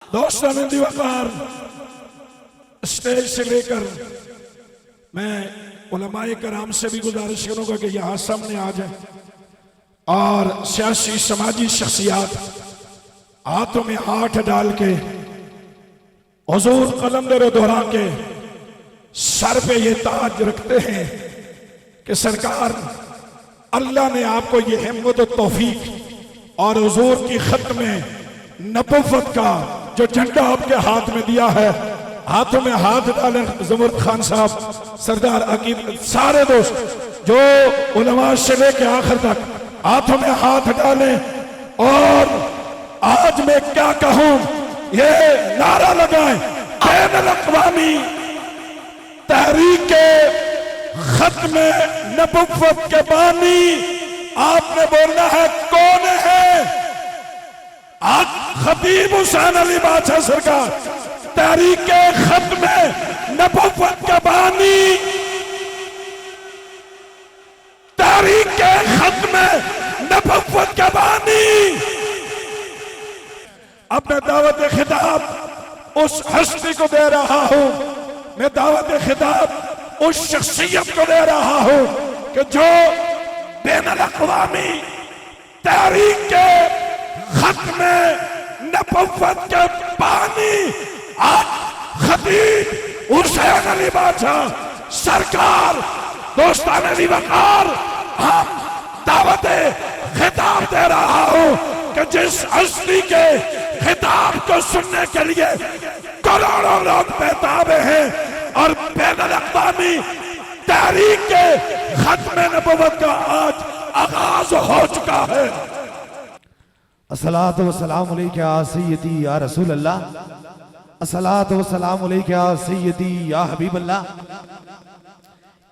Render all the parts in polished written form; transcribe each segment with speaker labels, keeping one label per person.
Speaker 1: दोस्तों ने वकार स्टेज से लेकर मैं उलमाए कराम से भी गुजारिश करूंगा कि यहाँ सामने आ जाए और सियासी समाजी शख्सियात हाथों में हाथ डाल के हुजूर कलंदर दोहरा के सर पे ये ताज रखते हैं कि सरकार अल्लाह ने आपको ये हिम्मत और तौफीक और हुजूर की खत में नबुव्वत का जो झंडा आपके हाथ में दिया है, हाथों में हाथ डाले ज़मर खान साहब, सरदार अकीम, सारे दोस्त जो उलमा से लेके आखिर तक हाथों में हाथ डाले। और आज मैं क्या कहूं, ये नारा लगाए बैनुल अक़वामी तहरीक खत्म नबुव्वत के बानी। आपने बोलना है कौन है? आज खतीब हुसैन अली बादशाह सरकार तहरीक खत्म नबुव्वत के बानी, तहरीक खत्म नबुव्वत के बानी। अब मैं दावत खिताब उस हस्ती को दे रहा हूं, मैं दावत खिताब उस शख्सियत को दे रहा हूं कि जो बैनुल अक़वामी तहरीक खत्म नबुव्वत के बानी आज खतीब हुसैन अली बादशाह सरकार दोस्ताना वकार हम दावत खिताब दे रहा हूं कि जिस हस्ती के खिताब को सुनने के लिए करोड़ों लोग बेताब हैं और बैनुल अक़वामी तहरीक के खत्म नबुव्वत का आज आगाज हो चुका है।
Speaker 2: अस्सलातु वस्सलामु अलैका या सय्यदी या रसूल अल्लाह, अस्सलातु वस्सलामु अलैका या सय्यदी या हबीब अल्लाह।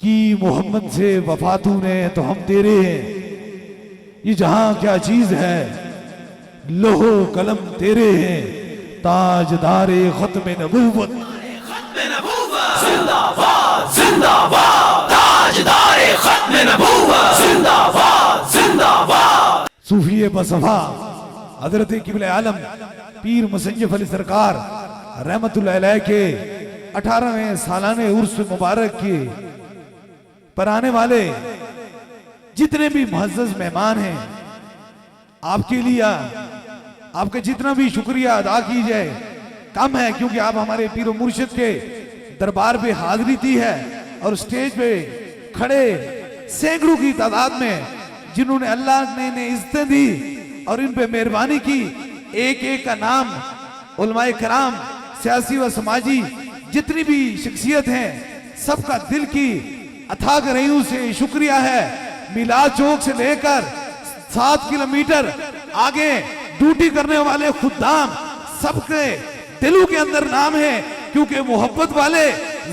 Speaker 2: कि मोहम्मद से वफा तूने तो हम तेरे हैं, ये जहां क्या चीज है लोहो कलम तेरे हैं, ताजदारे खत्म नबुव्वत
Speaker 3: जिंदाबाद जिंदाबाद, ताजदारे खत्म नबुव्वत जिंदाबाद जिंदाबाद।
Speaker 2: सूफी बसफा हजरत क़िबला आलम पीर मुसन्निफ अली सरकार रहमतुल्लाह अलैह के 18वें सालाने उर्स मुबारक के पर आने वाले जितने भी मुअज़्ज़ज़ मेहमान हैं, आपके लिए आपका जितना भी शुक्रिया अदा की जाए कम है, क्योंकि आप हमारे पीर मुर्शिद के दरबार पे हाजिरी दी है और स्टेज पे खड़े सैकड़ों की तादाद में जिन्होंने अल्लाह ने इज्जतें दी और इन पे मेहरबानी की, एक एक का नाम उलमाए कराम सियासी व समाजी जितनी भी शख्सियत हैं सबका दिल की अथाह गहराइयों से शुक्रिया है। मिलाद चौक से लेकर 7 किलोमीटर आगे ड्यूटी करने वाले खुद्दाम सबके दिलों के अंदर नाम है, क्योंकि मोहब्बत वाले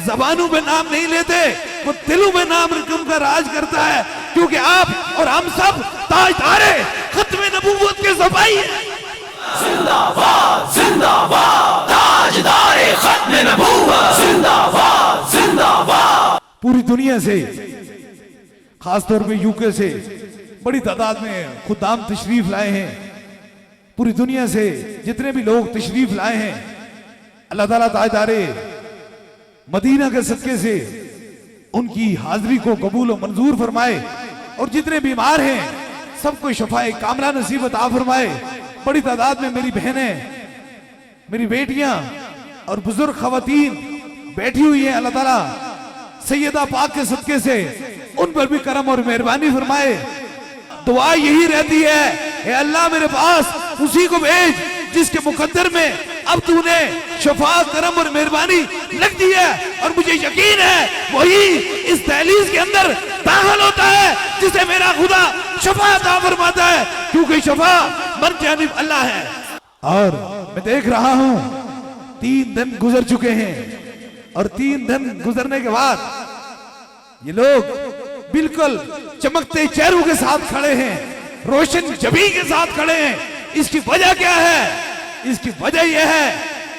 Speaker 2: जबानों में नाम नहीं लेते, वो दिलों में नाम उनका राज करता है, क्योंकि आप और हम सब ताजदारे खत्म नबुव्वत के ज़बाई हैं।
Speaker 3: जिंदाबाद जिंदाबाद, ताजदारे खत्म नबुव्वत जिंदाबाद जिंदाबाद।
Speaker 2: पूरी दुनिया से खासतौर पे यूके से बड़ी तादाद में खुदाम तशरीफ लाए हैं। पूरी दुनिया से जितने भी लोग तशरीफ लाए हैं, अल्लाह ताला ताजदारे मदीना के सदके से उनकी हाजिरी को कबूल और मंजूर फरमाए और जितने बीमार हैं सबको शफाए कामला नसीब अता फरमाए। बड़ी तादाद में मेरी बहनें, मेरी बेटियां और बुजुर्ग खवातीन बैठी हुई हैं, अल्लाह ताला सैयदा पाक के सदके से उन पर भी करम और मेहरबानी फरमाए। दुआ यही रहती है, ए अल्लाह मेरे पास उसी को भेज जिसके मुकद्दर में अब तूने शफा करम और मेहरबानी लग दी है, और मुझे यकीन है वही इस दहलीज के अंदर दाखिल होता है जिसे मेरा खुदा शफा अता फरमाता है, क्योंकि शफा मन जानिब अल्लाह है। और मैं देख रहा हूं 3 दिन गुजर चुके हैं और 3 दिन गुजरने के बाद ये लोग बिल्कुल चमकते चेहरों के साथ खड़े हैं, रोशन जबी के साथ खड़े हैं। इसकी वजह क्या है? इसकी वजह यह है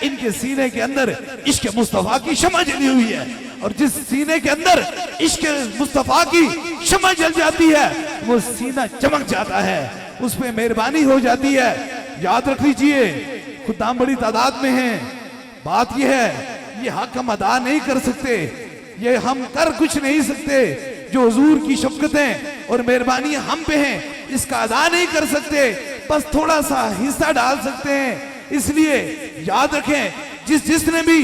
Speaker 2: इनके सीने के अंदर इश्क मुस्तफा की शमा जली हुई है, और जिस सीने के अंदर इश्क मुस्तफा की शमा जल जाती है वो सीना चमक जाता है, उस पर मेहरबानी हो जाती है। याद रख लीजिए खुदाम बड़ी तादाद में हैं। बात यह है, ये हक हम अदा नहीं कर सकते, ये हम कर कुछ नहीं सकते। जो हुजूर की शफकतें और मेहरबानी हम पे हैं, इसका अदा नहीं कर सकते, बस थोड़ा सा हिस्सा डाल सकते हैं। इसलिए याद रखें, जिसने भी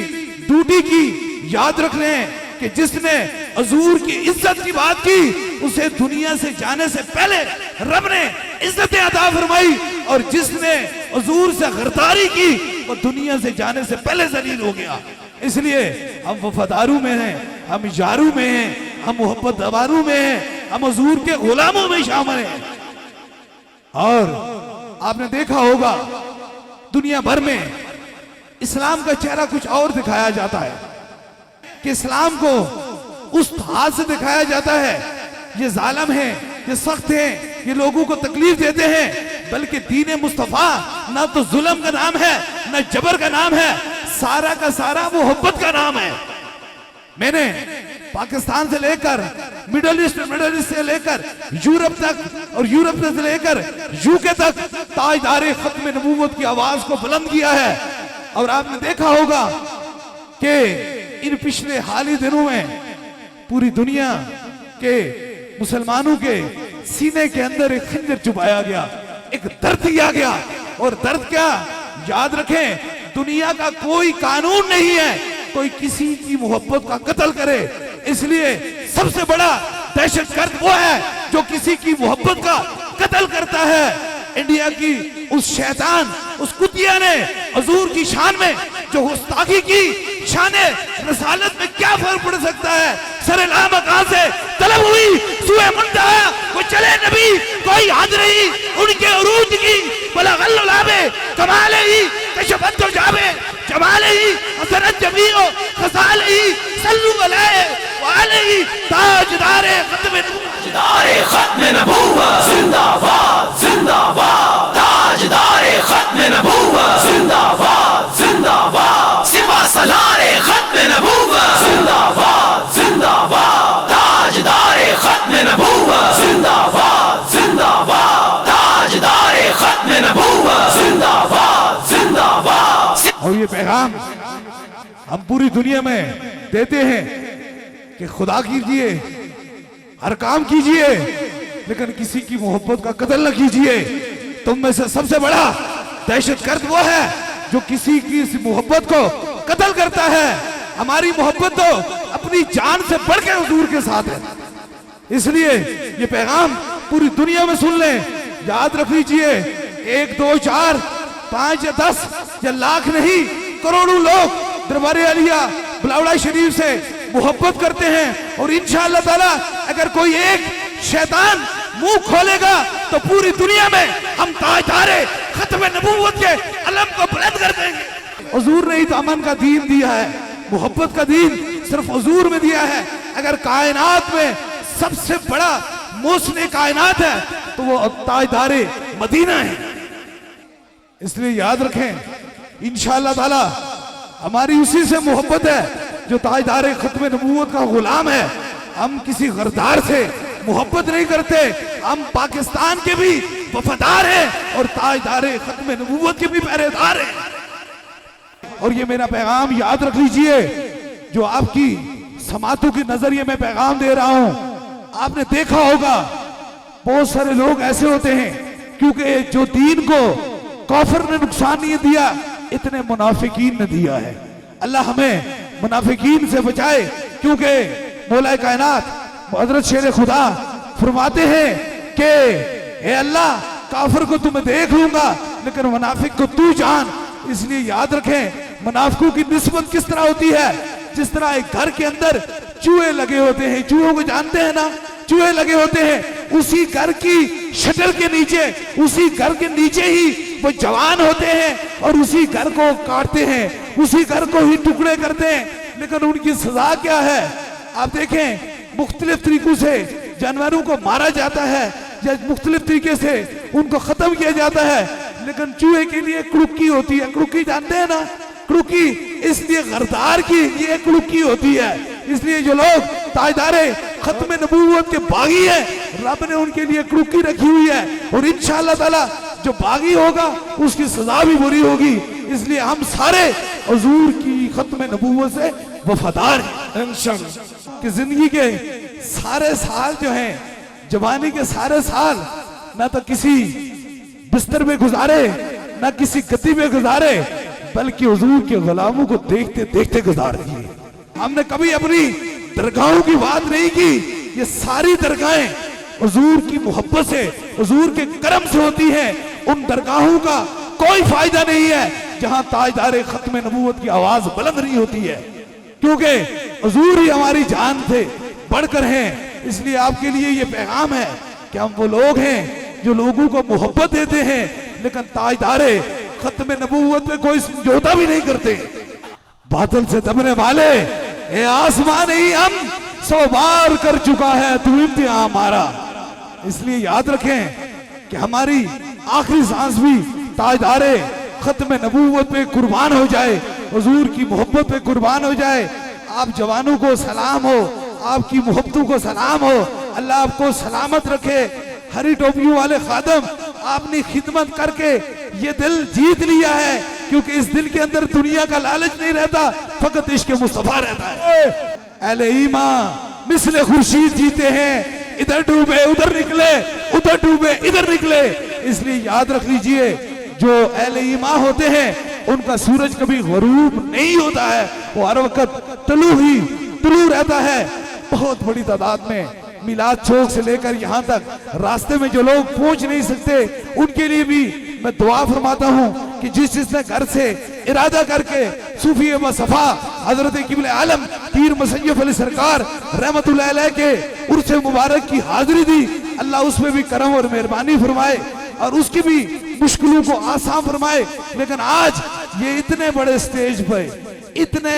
Speaker 2: ड्यूटी की, याद रख लें कि जिसने हुजूर की इज्जत की बात की, उसे दुनिया से जाने से पहले रब ने इज्जतें अता फरमाई, और जिसने हुजूर से गद्दारी की, वो दुनिया से जाने से पहले जलील हो गया। इसलिए हम वफादारू में हैं, हम यारू में हैं, हम मोहब्बत दवारू में हैं, हम हुजूर के गुलामों में शामिल हैं। और आपने देखा होगा दुनिया भर में इस्लाम का चेहरा कुछ और दिखाया जाता है, कि इस्लाम को उस हाथ से दिखाया जाता है, ये जालिम है, ये सख्त है, ये लोगों को तकलीफ देते हैं। बल्कि दीन मुस्तफा ना तो जुल्म का नाम है, ना जबर का नाम है, सारा का सारा मोहब्बत का नाम है। मैंने पाकिस्तान से लेकर मिडल ईस्ट से लेकर यूरोप तक, और यूरोप से लेकर यूके तक ताजदारे खत्म नबूवत की आवाज को बुलंद किया है। और आपने देखा होगा कि इन पिछले हाल ही दिनों में पूरी दुनिया के मुसलमानों के सीने के अंदर एक खंजर चुभाया गया, एक दर्द दिया गया। और दर्द क्या, याद रखें, दुनिया का कोई कानून नहीं है कोई किसी की मोहब्बत का कत्ल करे। इसलिए सबसे बड़ा दहशतगर्द वो है जो किसी की मोहब्बत का कत्ल करता है। इंडिया की उस शैतान, उस कुतिया ने हुजूर की शान में जो गुस्ताखी की, शाने रसालत में क्या फर्क पड़ सकता है। सरे लामकान से तलब हुई सुए मुंतहा, कोई चले नबी कोई हद नहीं उनके उरूज की, बला गल्लो लावे कमाले ही कशफत तो जावे जमाले ही हसरत जमीओ खसाले ही सल्लु अलैहि व अलैहि ताजदारे खत्म नबूवत
Speaker 3: जिंदाबाद जिंदाबाद ताजदारे खत्म नबूवत जिंदाबाद जिंदाबाद सिवा सलारे खत्म नबूवत जिंदाबाद जिंदाबाद ताजदारे खत्म नबूवत जिंदाबाद जिंदाबाद ताजदारे खत्म नबूवत जिंदाबाद जिंदाबाद।
Speaker 2: और ये पैगाम हम पूरी दुनिया में देते हैं कि खुदा कीजिए, हर काम कीजिए, लेकिन किसी की मोहब्बत का कत्ल न कीजिए। तुम में से सबसे बड़ा दहशतगर्द वो है जो किसी की इस मोहब्बत को कत्ल करता है। हमारी मोहब्बत तो अपनी जान से बढ़ के हुजूर के साथ है। इसलिए ये पैगाम पूरी दुनिया में सुन लें, याद रख लीजिए। 1 2 4 5 या 10 या लाख नहीं, करोड़ों लोग दरबारे आलिया बुलावड़ा शरीफ से मोहब्बत करते हैं। और इंशाअल्लाह ताला अगर कोई एक शैतान मुंह खोलेगा तो पूरी दुनिया में हम ताजदारे खत्म नबूवत के अलम को बुलंद कर देंगे। हुजूर ने ही तो अमन का दीन दिया है, मोहब्बत का दीन सिर्फ हुजूर में दिया है। अगर कायनात में सबसे बड़ा मोहसिन कायनात है तो वो ताजदारे मदीना है। इसलिए याद रखें, इंशाअल्लाह ताला हमारी उसी से मोहब्बत है जो ताजदारे खत्म नबूवत का गुलाम है। हम किसी गद्दार से मोहब्बत नहीं करते, हम पाकिस्तान के भी वफादार हैं और ताजदारे खत्म नबूवत के भी पहरेदार हैं। और ये मेरा पैगाम याद रख लीजिए, जो आपकी समातों के नजरिए में पैगाम दे रहा हूं। आपने देखा होगा बहुत सारे लोग ऐसे होते हैं, क्योंकि जो दीन को काफिर ने नुकसान नहीं दिया, इतने मुनाफिकीन ने दिया है। अल्लाह हमें मुनाफिकीन से बचाए, क्योंकि मौला कायनात हज़रत शेर खुदा फरमाते हैं कि हे अल्लाह, काफिर को तुम्हें देख लूंगा लेकिन मुनाफिक को तू जान। इसलिए याद रखें, मुनाफिकों की निस्बत किस तरह होती है। जिस तरह एक घर के अंदर चूहे लगे होते हैं, चूहों को जानते हैं ना, चूहे लगे होते हैं, उसी घर की शटर के नीचे, उसी घर के नीचे ही वो जवान होते हैं और उसी घर को काटते हैं, उसी घर को ही टुकड़े करते हैं। लेकिन उनकी सजा क्या है आप देखें, मुख्तलिफ तरीकों से जानवरों को मारा जाता है या मुख्तलिफ तरीके से उनको खत्म किया जाता है। लेकिन चूहे के लिए कुड़ुक्की होती है, कुड़ुक्की जानते हैं ना, कुड़ुक्की इसलिए गद्दार की ये कुड़ुक्की होती है। इसलिए जो लोग ताजदारे खत्म नबूवत के बागी हैं, रब ने उनके लिए कुड़ुक्की रखी हुई है। और इंशाअल्लाह ताला जो बागी होगा उसकी सजा भी बुरी होगी। इसलिए हम सारे हुजूर की खत्म नबूवत से वफादार हैं
Speaker 1: इंशाअल्लाह।
Speaker 2: कि जिंदगी के सारे साल जो हैं, जवानी के सारे साल ना तो किसी बिस्तर में गुजारे ना किसी गद्दी में गुजारे, बल्कि हुजूर के गुलामों को देखते देखते गुजार दिए। हमने कभी अपनी दरगाहों की बात नहीं की, ये सारी दरगाहें हुजूर की मोहब्बत से, हुजूर के करम से होती हैं। उन दरगाहों का कोई फायदा नहीं है जहां ताजदारे खत्म नबूवत की आवाज बुलंद नहीं होती है, क्योंकि हुजूर ही हमारी जान थे, बढ़कर हैं। इसलिए आपके लिए ये पैगाम है कि हम वो लोग हैं जो लोगों को मोहब्बत देते हैं, लेकिन ताजदारे खत्म नबूवत में कोई समझौता भी नहीं करते। बादल से दबने वाले ए आसमान ही हम 100 बार कर चुका है तू इम्तिहान हमारा। इसलिए याद रखें कि हमारी आखिरी सांस भी ताजदारे खत्म नबूवत पे कुर्बान हो जाए, हुजूर की मोहब्बत पे कुर्बान हो जाए। आप जवानों को सलाम हो, आपकी मोहब्बतों को सलाम हो, अल्लाह आपको सलामत रखे। हरी टोपियों वाले खादम, आपने खिदमत करके ये दिल जीत लिया है, क्योंकि इस दिल के अंदर दुनिया का लालच नहीं रहता, फकत इश्क मुस्तफा रहता है। अहले ईमान मिसले खुर्शीद जीते हैं, इधर डूबे उधर निकले, उधर डूबे इधर निकले। इसलिए याद रख लीजिए, जो अहले ईमान होते हैं उनका सूरज कभी गरूब नहीं होता है, वो हर वक्त तुलू रहता है। बहुत बड़ी तादाद में मिलाद चौक से लेकर यहाँ तक रास्ते में जो लोग पहुंच नहीं सकते, उनके लिए भी मैं दुआ फरमाता हूँ कि जिसने घर से इरादा करके सूफी व सफा हजरत किबले आलम पीर मुसय्यफ अली सरकार रहमतुल्लाह अलैह के उर्स मुबारक की हाजिरी दी, अल्लाह उसमें भी करम और मेहरबानी फरमाए और उसकी भी मुश्किलों को आसान फरमाए। लेकिन आज ये इतने बड़े स्टेज पे इतने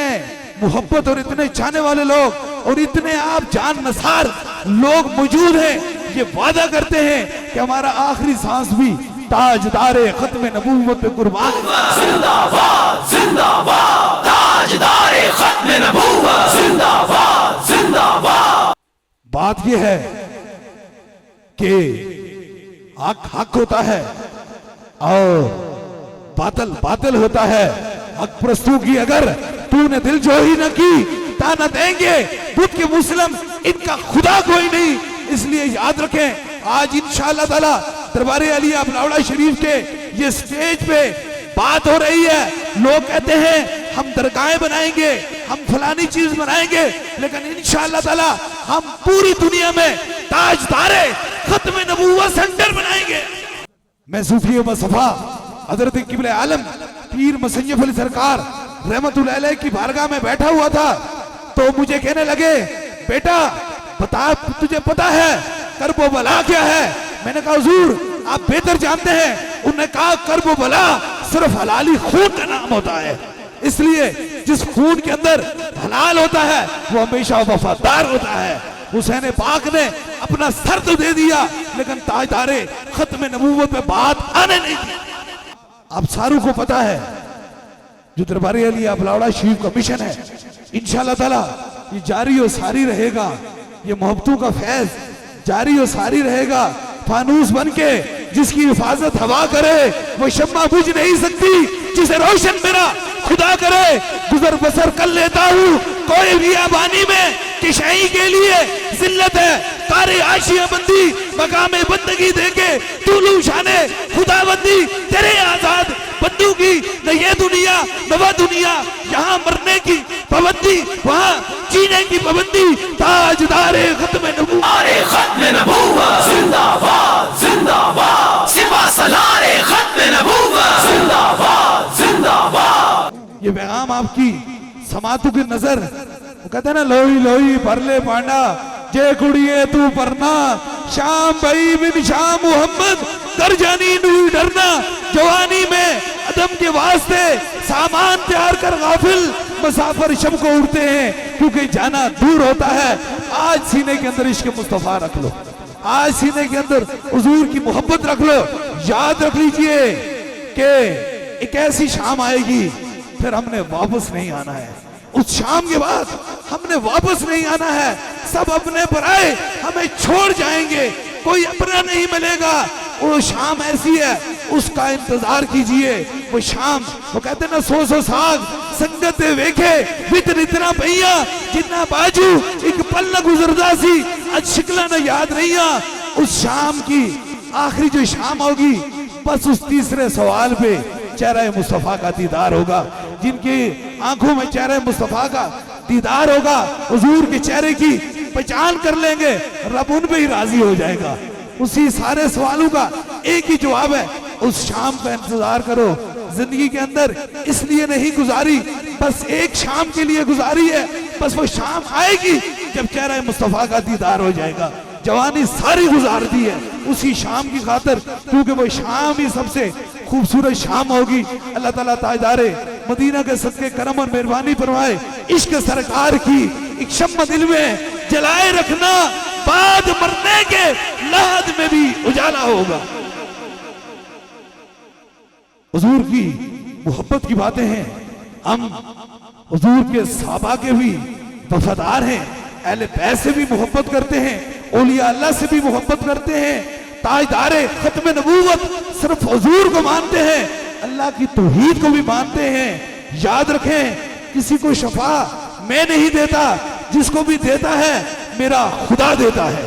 Speaker 2: मोहब्बत और इतने चाहने वाले लोग और इतने आप जान नसार लोग मौजूद हैं, ये वादा करते हैं कि हमारा आखिरी सांस भी ताजदारे खत्म नबूवत पे कुर्बान।
Speaker 3: जिंदाबाद जिंदाबाद ताजदारे खत्म नबूवत, जिंदाबाद जिंदाबाद।
Speaker 2: बात यह है कि हक हक होता है और बातिल बातिल होता है। हक प्रस्तु की अगर तूने दिल जो ही न की, ताना देंगे बुद्ध के मुस्लिम, इनका खुदा कोई नहीं। इसलिए याद रखें, आज इंशाअल्लाह ताला दरबार अलिया बलावड़ा शरीफ के ये स्टेज पे बात हो रही है। लोग कहते हैं हम दरगाहें बनाएंगे, हम फलानी चीज बनाएंगे, लेकिन इंशाअल्लाह ताला हम पूरी दुनिया में ताजदारे खत्म नबूवत सेंटर बनाएंगे। मैं सूफी व सफा हजरत किबले आलम पीर मुसय्यफ अली सरकार रहमतुल्लाह अलैह की बारगाह में बैठा हुआ था, तो मुझे कहने लगे, बेटा बता, तुझे पता है करबो बला क्या है? मैंने कहा हुजूर आप बेहतर जानते हैं। उन्होंने कहा करबो बला सिर्फ हलाली खून का नाम होता है, इसलिए जिस खून के अंदर हलाल होता है वो हमेशा वफादार होता है। हुसैन पाक ने अपना सर तो दे दिया, लेकिन ताजदारे खत्म नबूवत पे बात आने नहीं दी। आप सारों को पता है जो दरबार अलिया बलावड़ा शरीफ का मिशन है, इंशाअल्लाह ताला ये जारी और सारी रहेगा। ये मोहब्बतों का फैज जारी और सारी रहेगा। फानूस बन के जिसकी हिफाजत हवा करे वो शम्मा बुझ नहीं सकती, जिसे रोशन मेरा खुदा करे। गुजर बसर कर लेता हूँ कोई बियाबानी में, किशाई के लिए जिल्लत है तारे आशिया बंदी, मकामे बंदगी देके तूलू शाने खुदाबंदी तेरे आजाद बंदू की। न ये दुनिया न वह दुनिया, यहाँ मरने की पाबंदी वहाँ जीने की पाबंदी। ताजदारे खत्म नबूवत,
Speaker 3: जिंदाबाद जिंदाबाद सिपा सलारे खत्म नबूवत, जिंदाबाद जिंदाबाद।
Speaker 2: ये पैगाम आपकी समातों की नजर, वो कहते हैं ना, लोही लोही परले पांडा जे कुड़िए तू परना, शाम भाई बिन शाम मोहम्मद कर जानी नू डरना। जवानी में अदम के वास्ते सामान तैयार कर गाफिल मुसाफिर शब को उड़ते हैं, क्योंकि जाना दूर होता है। आज सीने के अंदर इश्क मुस्तफा रख लो, आज सीने के अंदर हुजूर की मोहब्बत रख लो। याद रख लीजिए कि एक ऐसी शाम आएगी फिर हमने वापस नहीं आना है। उस शाम के बाद हमने वापस नहीं आना है। सब अपने पराए हमें छोड़ जाएंगे, कोई अपना नहीं मिलेगा। वो शाम ऐसी है, उसका इंतजार कीजिए। वो शाम, वो कहते ना 100 साग संगत वेखे वित इतना भैया जितना बाजू एक पल न गुजरदा सी आज शिकला न याद रहिया। उस शाम की आखिरी जो शाम होगी, बस उस तीसरे सवाल पे चेहरा मुस्तफा का दीदार होगा। जिनकी आंखों में चेहरा मुस्तफा का दीदार होगा, हुजूर के चेहरे की पहचान कर लेंगे, रब उन पे ही राजी हो जाएगा। उसी सारे सवालों का एक ही जवाब है, उस शाम का इंतजार करो। जिंदगी के अंदर इसलिए नहीं गुजारी, बस एक शाम के लिए गुजारी है। बस वो शाम आएगी जब चेहरा मुस्तफा का दीदार हो जाएगा। जवानी सारी गुजार दी है उसी शाम की खातिर, क्योंकि वो शाम ही सबसे खूबसूरत शाम होगी। अल्लाह ताला ताजदारे मदीना के सदके करम और मेहरबानी फरमाए। इश्क सरकार की एक शम्मा दिल में जलाए रखना, बाद मरने के लहद में भी उजाला होगा। हुजूर की मोहब्बत की बातें हैं। हम हुजूर के सहाबा के भी वफादार हैं, अहले बैत से भी मोहब्बत करते हैं, औलिया अल्लाह से भी मोहब्बत करते हैं, ताजदारे खत्म नबूवत सिर्फ हुजूर को मानते हैं, अल्लाह की तौहीद को भी मानते हैं। याद रखें, किसी को शफा मैं नहीं देता, जिसको भी देता है मेरा खुदा देता है।